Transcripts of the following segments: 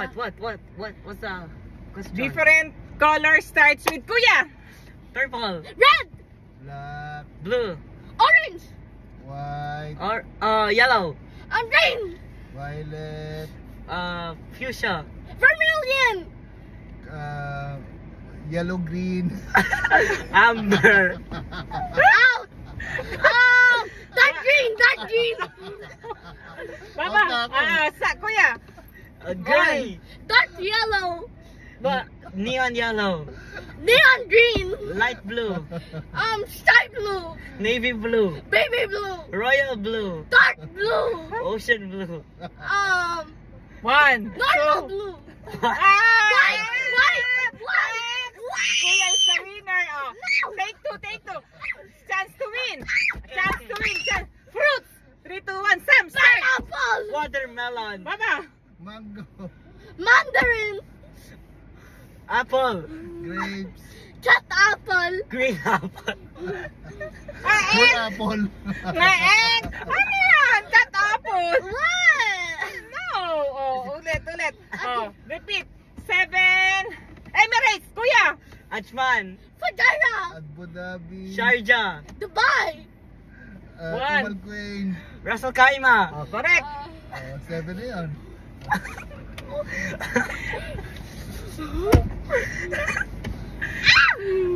What's the question? Different color starts with Kuya. Purple. Red. Black. Blue. Orange. White. Or yellow. Green. Violet. Fuchsia. Vermilion. Yellow green. Amber. Out. Dark green. Baba. Sa Kuya. Gray. Dark yellow. Neon yellow. Neon green. Light blue. Sky blue. Navy blue. Baby blue. Royal blue. Dark blue. Ocean blue. One. Normal Two. blue. White. White. Kuya is the winner. Oh. Take two. Chance to win. Fruits. 3, 2, 1. Sam, start. Pineapple. Watermelon. Baba. Mango. Mandarin. Apple. Grapes. Cat apple. Green apple. Good apple. Egg. Ano yan? Cat apple. What? No. Oh, ulit. Oh, repeat. 7. Emirates. Kuya. Ajman. Fajara. Abu Dhabi. Sharjah. Dubai. One. Kumal Queen. Ras Al Khaimah. Oh, correct. 7 na yun.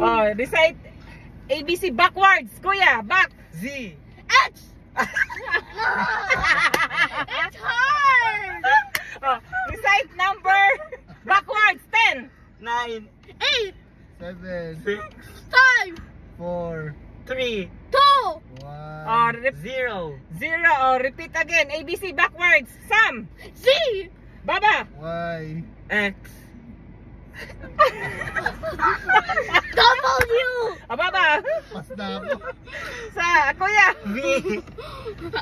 Oh, recite ABC backwards. Kuya, back. Z. H. It's hard. Oh, recite number backwards. 10. 9. 8. 7. 6. 5. 4. 3. 2. 1. Oh, 0. 0. Oh, repeat again. ABC backwards. Sam. Z. Baba. Y. X. W. Oh, Baba. Pas na ako. Sa Kuya. V.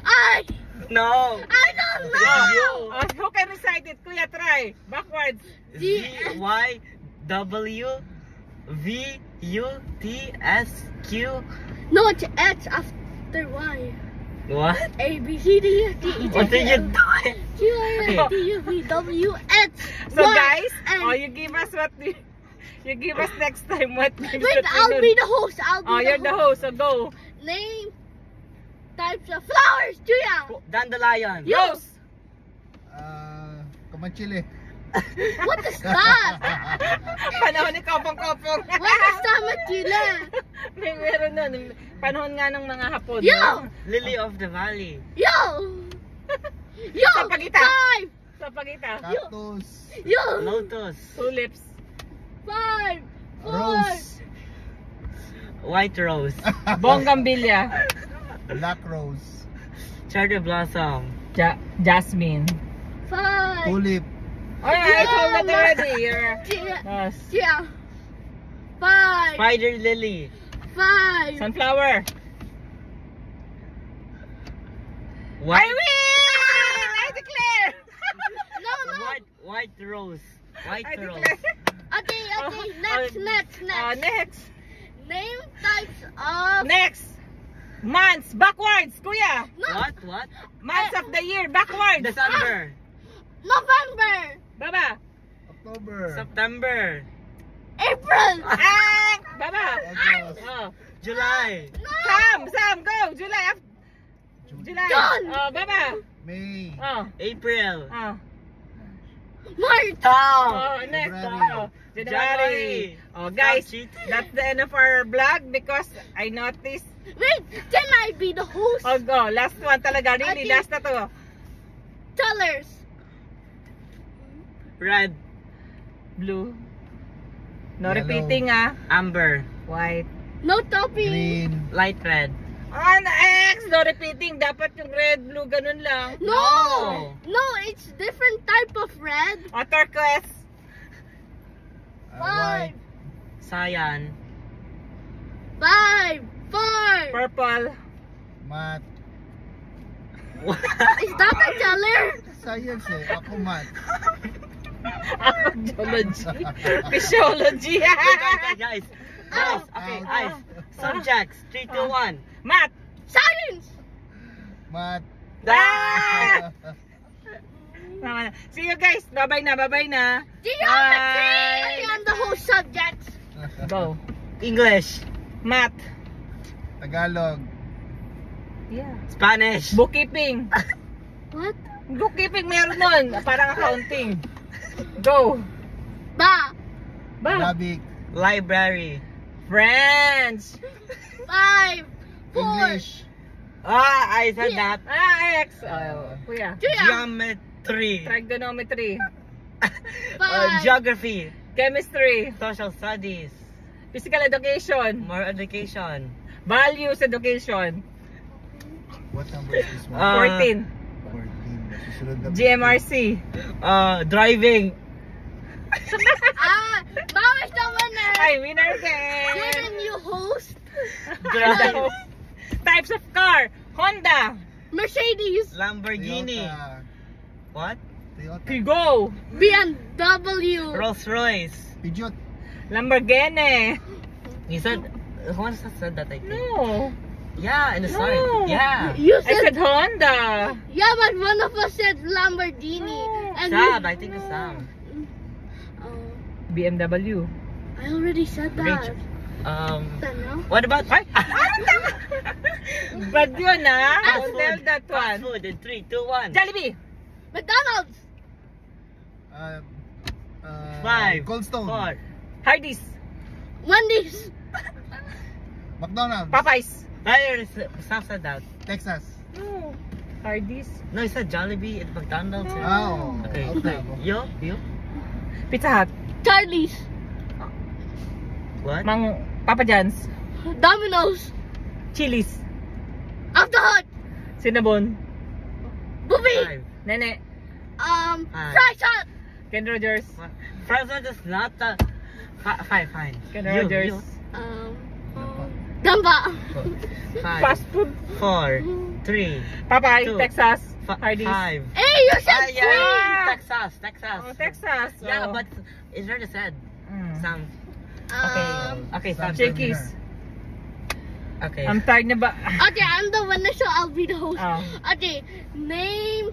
I. No. I don't know. Oh, who can recite it? Kuya, try. Backwards. Z. Y. W. V. U. T. S. Q. No, it's H after Y. What? A, B, C, D, F, G, H, What did you do? Q, R, S, T, U, V, W, X, So Y, guys, and- you give us what you give us next time what games Wait, that we I'll do. be the host. Oh, you're the host, so go. Name types of flowers, Julia. Dandelion. Rose. Kamanchili. What is that? Panahon ni Kopong-Kopong. What is that, Julia? Meron nun. Panahon nga ng mga Hapon. Yo! Lily of the Valley. Yo! Yo! Sa pagita. 5! Sa pagita. Cactus. Yo! Lotus. Tulips. 5! 4! Rose. White rose. Bonggambilya. Black rose. Cherry blossom. Jasmine. 5! Tulip. Oh, yeah, I told that already. Julia. Yes. Julia. 5! Spider lily. 5! Sunflower. I White. win! I declare! No, no! White rose. White I rose. declare. Okay, next. Next. Name types of... Next. Months. Backwards, Kuya. No, What? Months of the year. Backwards. December. November! Baba. October. September. April! Baba. August. Oh. July. No! Sam, go. July. July. June. Oh, Baba. May. Oh. April. Oh. March! Oh, next. February. Oh. January. January. Oh, guys, Stop cheating. that's the end of our vlog because I noticed. Wait, can I be the host? Oh, go. Last one talaga. Really, Okay. last na to. Colors. Red. Blue. No Yellow. repeating ah. Amber. White. No topping. Green. Light red. On X, no repeating. Dapat yung red, blue, ganun lang. No! No, it's different type of red. O, turquoise. 5, White. Cyan. 5, 4. Purple. Math. Is that a color? Science eh. Ako math. Geology. Physiology. Guys. Okay, guys. Subjects. 3, 2, 1. Math. Science. Math. Ah! Tama na. See you guys. Bye-bye na. Geometry! Okay, I'm the whole subject. Go. English. Math. Tagalog. Yeah. Spanish. Bookkeeping. What? Bookkeeping meron nun. Parang accounting. Go. Ba. Arabic. Library. French. 5, 4, English. I said that. X. Kuya. Geometry. Trigonometry. 5, Geography. Chemistry. Social studies. Physical education. More education. Values education. What number is this one? 14. 14. Susunod na GMRC. Driving. Mama's the winner. Ay, winner again. Didn't you host? Drive. Types of car. Honda. Mercedes, Lamborghini. Toyota. What? Toyota. Kigo. BMW, Rolls Royce. Peugeot. Lamborghini. You said, who said that I think? No. Yeah, in the start. No. Yeah. You I said, said Honda. yeah, but one of us said Lamborghini. And Sam, I think it's Sam. BMW. I already said that. Rachel. Ano? What about? Ay! But yun Fast Don't tell food. that Fast one. food in 3, 2, 1. Jollibee. McDonald's, 5, Cold Stone. 4. Hardee's. Wendy's, McDonald's. Popeyes. Sam said that. Texas. No. Hardee's. No, he said Jollibee at McDonald's. Oh. Okay. Okay. You? Pizza Hut. Charlie's, What? Papa John's. Domino's, Chili's. After Hut, Cinnabon. Buffet, 5. Nene. Fry Shot, Ken Rogers. Fries are just not the... 5, fine. Ken You, Rogers. Gamba, 5, Fast food. 4, 3, Popeye. 2, Texas. Hardee's. 5. hey, you said Yeah, Texas. Oh, Texas. Yeah, Oh. but it's already said. Mm. Sam. Okay, Sam's Sam. the Shakey's. winner. Okay. I'm tired na ba? Okay, I'm the winner, so I'll be the host. Oh. Okay, name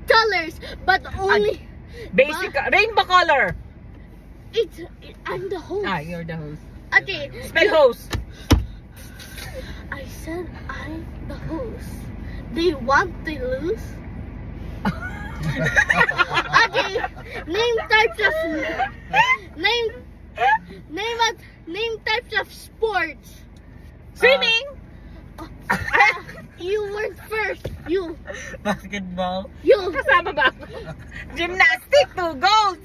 colors, but only Basic. Rainbow color. I'm the host. You're the host. Okay, Spell host. I said I'm the host. Do you want to lose? Okay, name types of name types of sports. Swimming. You weren't first. You. Basketball. Kasama ba ako? Gymnastic. 2 goals.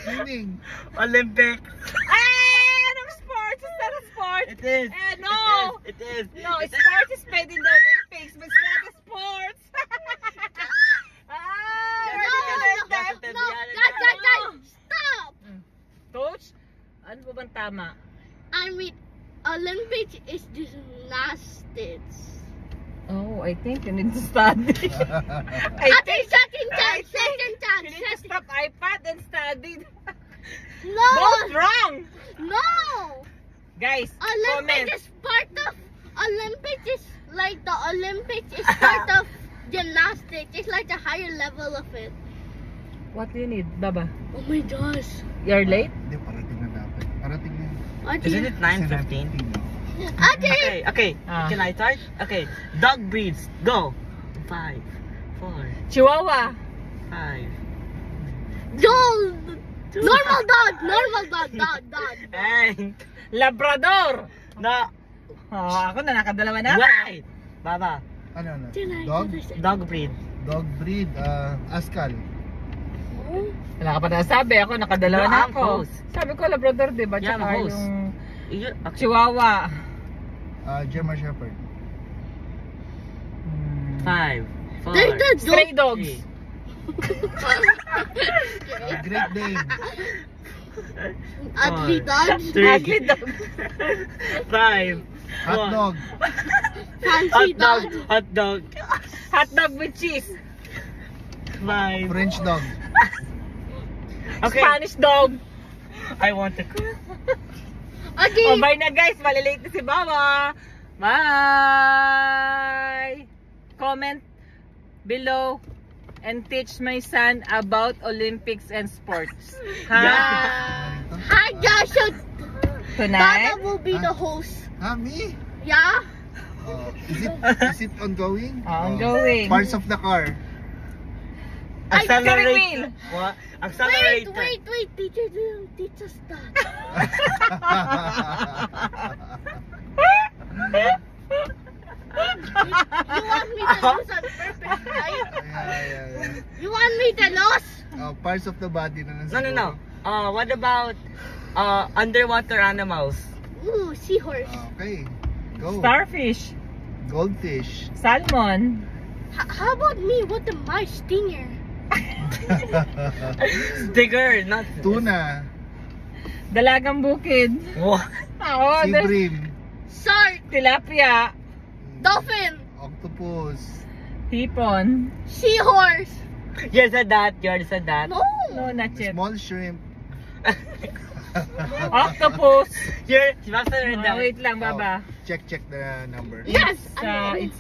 Swimming. Olympics. Anong sports? Is that a sport? It is. No. It is. No, sports is played in the Olympics, but it's not a sports. Guys, stop. Coach, ano po bang tama? I mean, Olympics is gymnastics. Oh, I think you need to study. Okay, second chance. You need to stop iPad and study. No. Both wrong. No. Guys, Olympics comment. is part of Olympics is like the Olympics is part of gymnastics. It's like a higher level of it. What do you need, Baba? Oh my gosh. You're late? Hindi, parating na dapat. Parating na. Isn't it 9:15? Okay. Okay. Ah. Can I start? Okay. Dog breeds. Go. 5, 4, Chihuahua. 5. Joel. Normal dog. Dog. And Labrador. no. Oh, ako na nakadalawa na. Wait. Baba. Ano? Did I Dog? understand? Dog breed. Dog breed. Askal. Wala ka pa nasabi. Ako nakadalawa No, na I'm ako. host. Sabi ko Labrador, di ba? Yeah, I'm Tsaka host. yung Okay. Chihuahua. German Shepherd. 5, 4, There's the Stray dogs. 3, Great Dane. Ugly dog. Ugly dog. 5, Hot dog. Fancy dog. Hot dog. Hot dog with cheese. 5. French dog. Okay. Spanish dog. I want to. Okay. Oh, bye na guys. Malilate na si Baba. Bye. Comment below and teach my son about Olympics and sports. Yeah. Hi, Joshua. Tonight? Dada will be the host. Me? Yeah? Is it ongoing? Ongoing. Parts of the car. Steering wheel. What? Wait, Accelerator. wait. Teacher didn't teach us that. You want me to lose on purpose, right? Yeah. You want me to lose? Parts of the body na No, no, no. What about underwater animals? Ooh, seahorse. Okay. Go. Starfish. Goldfish. Salmon. How about me? What am I? Stinger. Stinger, not Tuna. Dalagang bukid. What? Oh, Sea there's bream. Shark. tilapia. Dolphin. Octopus. Hipon. Seahorse. You said that. You already said that. No. No, not yet. Small shrimp. Octopus. You're, basta rin Oh, wait lang, baba. Check the number. Yes. It's